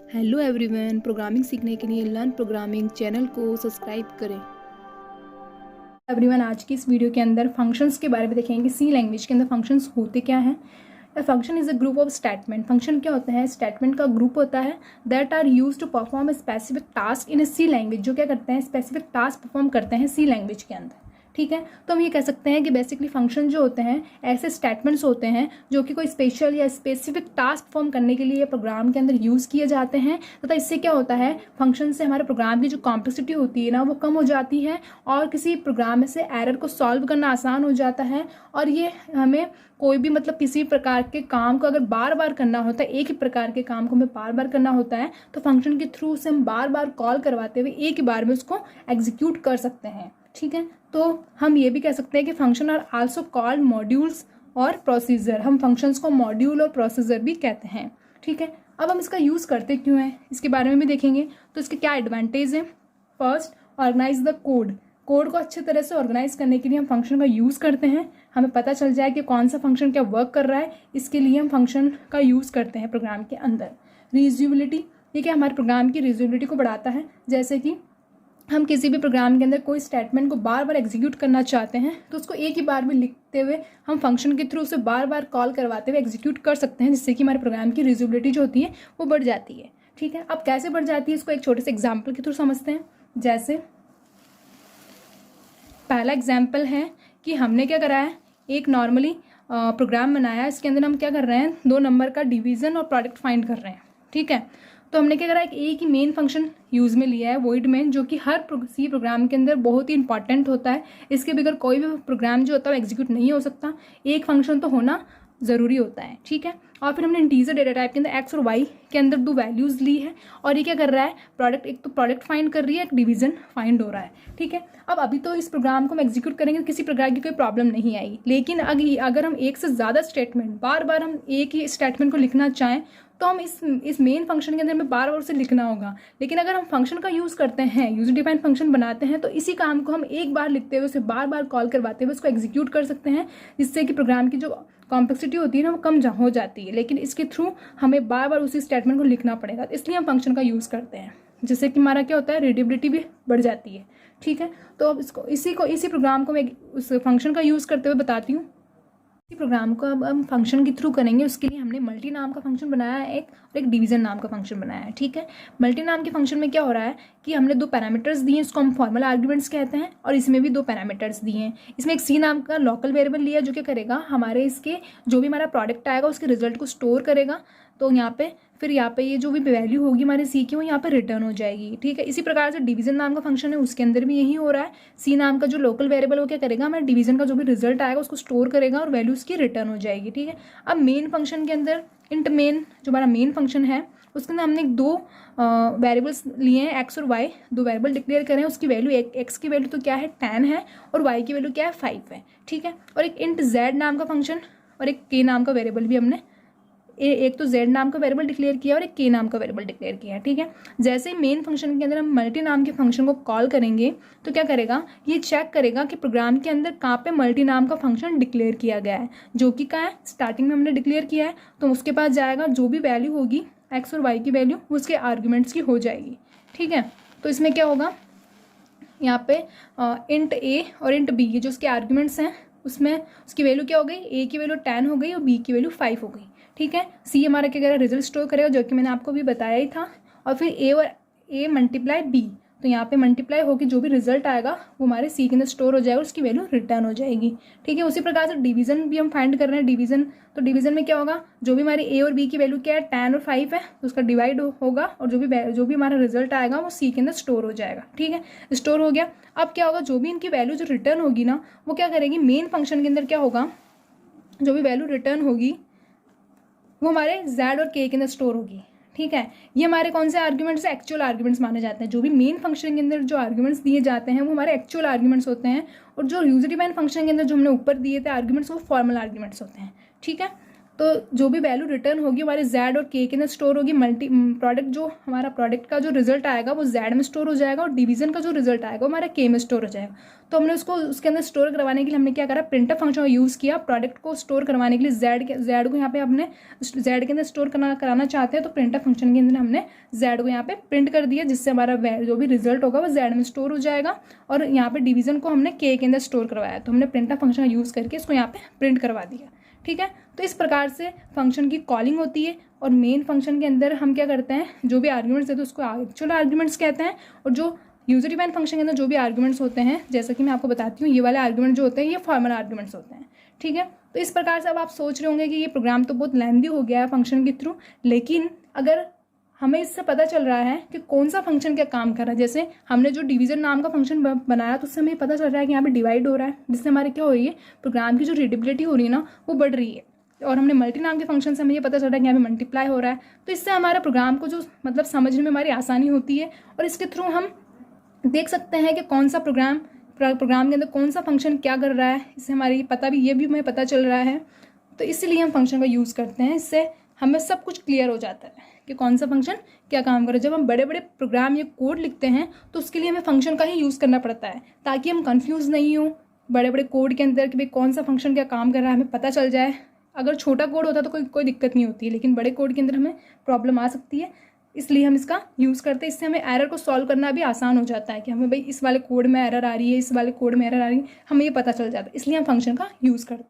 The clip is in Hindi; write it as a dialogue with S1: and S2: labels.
S1: हेलो एवरीवन, प्रोग्रामिंग सीखने के लिए लर्न प्रोग्रामिंग चैनल को सब्सक्राइब करें।
S2: एवरीवन, आज की इस वीडियो के अंदर फंक्शंस के बारे में देखेंगे। सी लैंग्वेज के अंदर फंक्शंस होते क्या हैं। Function is a group of statement. Function क्या होता है? स्टेटमेंट का ग्रुप होता है that are use to perform a specific task in a C language. जो क्या करते हैं? स्पेसिफिक टास्क परफॉर्म करते हैं सी लैंग्वेज के अंदर। ठीक है, तो हम ये कह सकते हैं कि बेसिकली फंक्शन जो होते हैं ऐसे स्टेटमेंट्स होते हैं जो कि कोई स्पेशल या स्पेसिफिक टास्क परफॉर्म करने के लिए प्रोग्राम के अंदर यूज़ किए जाते हैं। तथा इससे क्या होता है, फंक्शन से हमारे प्रोग्राम की जो कॉम्प्लेक्सिटी होती है ना, वो कम हो जाती है और किसी प्रोग्राम में से एरर को सॉल्व करना आसान हो जाता है। और ये हमें कोई भी किसी प्रकार के काम को अगर बार बार करना होता है, एक ही प्रकार के काम को हमें बार बार करना होता है, तो फंक्शन के थ्रू से हम बार बार कॉल करवाते हुए एक ही बार में उसको एग्जीक्यूट कर सकते हैं। ठीक है, तो हम ये भी कह सकते हैं कि function are also called modules और प्रोसीजर। हम फंक्शंस को मॉड्यूल और प्रोसीजर भी कहते हैं। ठीक है, अब हम इसका यूज़ करते क्यों हैं इसके बारे में भी देखेंगे। तो इसके क्या एडवांटेज हैं। First, organize the code. Code को अच्छे तरह से ऑर्गेनाइज करने के लिए हम फंक्शन का यूज़ करते हैं। हमें पता चल जाए कि कौन सा फंक्शन क्या वर्क कर रहा है, इसके लिए हम फंक्शन का यूज़ करते हैं प्रोग्राम के अंदर। रीयूजेबिलिटी, ये क्या हमारे प्रोग्राम की रीयूजेबिलिटी को बढ़ाता है। जैसे कि हम किसी भी प्रोग्राम के अंदर कोई स्टेटमेंट को बार बार एग्जीक्यूट करना चाहते हैं, तो उसको एक ही बार में लिखते हुए हम फंक्शन के थ्रू से बार बार कॉल करवाते हुए एग्जीक्यूट कर सकते हैं, जिससे कि हमारे प्रोग्राम की रीयूजेबिलिटी जो होती है वो बढ़ जाती है। ठीक है, अब कैसे बढ़ जाती है इसको एक छोटे से एग्जाम्पल के थ्रू समझते हैं। जैसे पहला एग्जाम्पल है कि हमने क्या करा है, एक नॉर्मली प्रोग्राम बनाया है। इसके अंदर हम क्या कर रहे हैं, 2 नंबर का डिवीज़न और प्रोडक्ट फाइंड कर रहे हैं। ठीक है, तो हमने क्या करा है, एक ही मेन फंक्शन यूज़ में लिया है, वॉइड मेन, जो कि हर सी प्रोग्राम के अंदर बहुत ही इंपॉर्टेंट होता है। इसके बगैर कोई भी प्रोग्राम जो होता है एग्जीक्यूट नहीं हो सकता। एक फंक्शन तो होना ज़रूरी होता है। ठीक है, और फिर हमने इंटीजर डेटा टाइप के अंदर एक्स और वाई के अंदर 2 वैल्यूज़ ली है और ये क्या कर रहा है, एक तो प्रोडक्ट फाइंड कर रही है, एक डिवीज़न फाइंड हो रहा है। ठीक है, अब अभी तो इस प्रोग्राम को हम एग्जीक्यूट करेंगे तो किसी प्रकार की कोई प्रॉब्लम नहीं आएगी। लेकिन अगर हम एक से ज़्यादा स्टेटमेंट बार बार हम एक ही स्टेटमेंट को लिखना चाहें, तो हम इस मेन फंक्शन के अंदर में बार बार उसे लिखना होगा। लेकिन अगर हम फंक्शन का यूज़ करते हैं, यूजर डिफाइंड फंक्शन बनाते हैं, तो इसी काम को हम एक बार लिखते हुए उसे बार बार कॉल करवाते हुए उसको एग्जीक्यूट कर सकते हैं, जिससे कि प्रोग्राम की जो कॉम्प्लेक्सिटी होती है ना, वो कम हो जाती है। लेकिन इसके थ्रू हमें बार बार उसी स्टेटमेंट को लिखना पड़ेगा, इसलिए हम फंक्शन का यूज़ करते हैं, जिससे कि हमारा क्या होता है, रीडेबिलिटी भी बढ़ जाती है। ठीक है, तो अब इसी प्रोग्राम को मैं उस फंक्शन का यूज़ करते हुए बताती हूँ। इसी प्रोग्राम को अब हम फंक्शन के थ्रू करेंगे। उसके लिए हमने मल्टी नाम का फंक्शन बनाया है और एक डिवीज़न नाम का फंक्शन बनाया है। ठीक है, मल्टी नाम के फंक्शन में क्या हो रहा है कि हमने 2 पैरामीटर्स दिए हैं, इसको हम फॉर्मल आर्ग्यूमेंट्स कहते हैं, और इसमें भी 2 पैरामीटर्स दिए हैं। इसमें एक सी नाम का लोकल वेरिएबल लिया, जो क्या करेगा, हमारे इसके जो भी हमारा प्रोडक्ट आएगा उसके रिजल्ट को स्टोर करेगा। तो यहाँ पे ये जो भी वैल्यू होगी हमारे सी की, वो यहाँ पे रिटर्न हो जाएगी। ठीक है, इसी प्रकार से डिवीज़न नाम का फंक्शन है, उसके अंदर भी यही हो रहा है। सी नाम का जो लोकल वेरिएबल वो क्या करेगा, हमारे डिवीज़न का जो भी रिजल्ट आएगा उसको स्टोर करेगा और वैल्यू उसकी रिटर्न हो जाएगी। ठीक है, अब मेन फंक्शन के अंदर इंट मेन जो हमारा मेन फंक्शन है, उसके अंदर हमने 2 वेरिएबल्स लिए हैं, एक्स और वाई, 2 वेरिएबल डिक्लेयर करें। उसकी वैल्यू एक्स की वैल्यू तो क्या है, 10 है, और वाई की वैल्यू क्या है, 5 है। ठीक है, और एक इंट जेड नाम का फंक्शन और एक के नाम का वेरिएबल भी हमने एक तो z नाम का वेरिएबल डिक्लेयर किया और एक k नाम का वेरिएबल डिक्लेयर किया है। ठीक है, जैसे ही मेन फंक्शन के अंदर हम मल्टी नाम के फंक्शन को कॉल करेंगे, तो क्या करेगा, ये चेक करेगा कि प्रोग्राम के अंदर कहाँ पे मल्टी नाम का फंक्शन डिक्लेयर किया गया है, जो कि कहाँ है, स्टार्टिंग में हमने डिक्लेयर किया है। तो उसके पास जाएगा, जो भी वैल्यू होगी एक्स और वाई की वैल्यू उसके आर्ग्यूमेंट्स की हो जाएगी। ठीक है, तो इसमें क्या होगा, यहाँ पे इंट a और इंट b, ये जो उसके आर्ग्यूमेंट्स हैं, उसमें उसकी वैल्यू क्या हो गई, a की वैल्यू 10 हो गई और b की वैल्यू 5 हो गई। ठीक है, सी हमारा क्या करेगा, रिजल्ट स्टोर करेगा, जो कि मैंने आपको भी बताया ही था। और फिर a मल्टीप्लाई b, तो यहाँ पे मल्टीप्लाई होकर जो भी रिजल्ट आएगा वो हमारे सी के अंदर स्टोर हो जाएगा और उसकी वैल्यू रिटर्न हो जाएगी। ठीक है, उसी प्रकार से डिवीज़न भी हम फाइंड कर रहे हैं। डिवीज़न, तो डिवीज़न में क्या होगा, जो भी हमारी a और b की वैल्यू क्या है, 10 और 5 है, तो उसका डिवाइड होगा और जो भी हमारा रिजल्ट आएगा वो सी के अंदर स्टोर हो जाएगा। ठीक है, स्टोर हो गया। अब क्या होगा, जो भी इनकी वैल्यू जो रिटर्न होगी ना, वो क्या करेगी, मेन फंक्शन के अंदर क्या होगा, जो भी वैल्यू रिटर्न होगी वो हमारे z और k के अंदर स्टोर होगी। ठीक है, ये हमारे कौन से आर्ग्यूमेंट्स, एक्चुअल आर्ग्यूमेंट्स माने जाते हैं। जो भी मेन फंक्शन के अंदर जो आर्ग्यूमेंट्स दिए जाते हैं वो हमारे एक्चुअल आर्ग्यूमेंट्स होते हैं, और जो यूजर डिफाइंड फंक्शन के अंदर जो हमने ऊपर दिए थे आर्ग्यूमेंट्स, वो फॉर्मल आर्ग्यूमेंट्स होते हैं। ठीक है, तो जो भी वैल्यू रिटर्न होगी हमारे जेड और के अंदर स्टोर होगी। मल्टी प्रोडक्ट जो हमारा प्रोडक्ट का जो रिजल्ट आएगा वो जेड में स्टोर हो जाएगा और डिवीजन का जो रिजल्ट आएगा वो हमारा के में स्टोर हो जाएगा। तो हमने उसको उसके अंदर स्टोर करवाने के लिए हमने क्या करा, प्रिंटफ फंक्शन का यूज़ किया। प्रोडक्ट को स्टोर करवाने के लिए जेड को यहाँ पे हमने जेड के अंदर स्टोर कराना चाहते हैं तो प्रिंटफ फंक्शन के अंदर हमने जेड को यहाँ पे प्रिंट कर दिया, जिससे हमारा जो भी रिजल्ट होगा वो जेड में स्टोर हो जाएगा। और यहाँ पे डिवीजन को हमने के अंदर स्टोर करवाया, तो हमने प्रिंटफ फंक्शन का यूज़ करके इसको यहाँ पे प्रिंट करवा दिया। ठीक है, तो इस प्रकार से फंक्शन की कॉलिंग होती है। और मेन फंक्शन के अंदर हम क्या करते हैं, जो भी आर्ग्यूमेंट्स देते हैं उसको एक्चुअल आर्ग्यूमेंट्स कहते हैं। और जो यूजर डिफाइंड फंक्शन के अंदर जो भी आर्ग्यूमेंट्स होते हैं, जैसा कि मैं आपको बताती हूँ, ये वाले आर्ग्यूमेंट जो होते हैं ये फॉर्मल आर्ग्यूमेंट्स होते हैं। ठीक है, तो इस प्रकार से अब आप सोच रहे होंगे कि ये प्रोग्राम तो बहुत लेंथी हो गया है फंक्शन के थ्रू, लेकिन अगर हमें इससे पता चल रहा है कि कौन सा फंक्शन क्या काम कर रहा है। जैसे हमने जो डिवीजन नाम का फंक्शन बनाया तो उससे हमें पता चल रहा है कि यहाँ पे डिवाइड हो रहा है, जिससे हमारे क्या हो रही है, प्रोग्राम की जो रीडेबिलिटी हो रही है ना वो बढ़ रही है। और हमने मल्टी नाम के फंक्शन से हमें ये पता चल रहा है कि यहाँ पे मल्टीप्लाई हो रहा है। तो इससे हमारे प्रोग्राम को जो मतलब समझने में हमारी आसानी होती है और इसके थ्रू हम देख सकते हैं कि कौन सा प्रोग्राम के अंदर कौन सा फंक्शन क्या कर रहा है। इससे हमारी ये भी हमें पता चल रहा है। तो इसलिए हम फंक्शन का यूज़ करते हैं, इससे हमें सब कुछ क्लियर हो जाता है कि कौन सा फंक्शन क्या काम करे। जब हम बड़े बड़े प्रोग्राम या कोड लिखते हैं तो उसके लिए हमें फंक्शन का ही यूज़ करना पड़ता है, ताकि हम कंफ्यूज नहीं हो बड़े बड़े कोड के अंदर कि भाई कौन सा फंक्शन क्या काम कर रहा है, हमें पता चल जाए। अगर छोटा कोड होता तो कोई दिक्कत नहीं होती है, लेकिन बड़े कोड के अंदर हमें प्रॉब्लम आ सकती है, इसलिए हम इसका यूज़ करते हैं। इससे हमें एरर को सॉल्व करना भी आसान हो जाता है कि हमें भाई इस वाले कोड में एरर आ रही है, इस वाले कोड में एरर आ रही है, हमें ये पता चल जाता है, इसलिए हम फंक्शन का यूज़ करते हैं।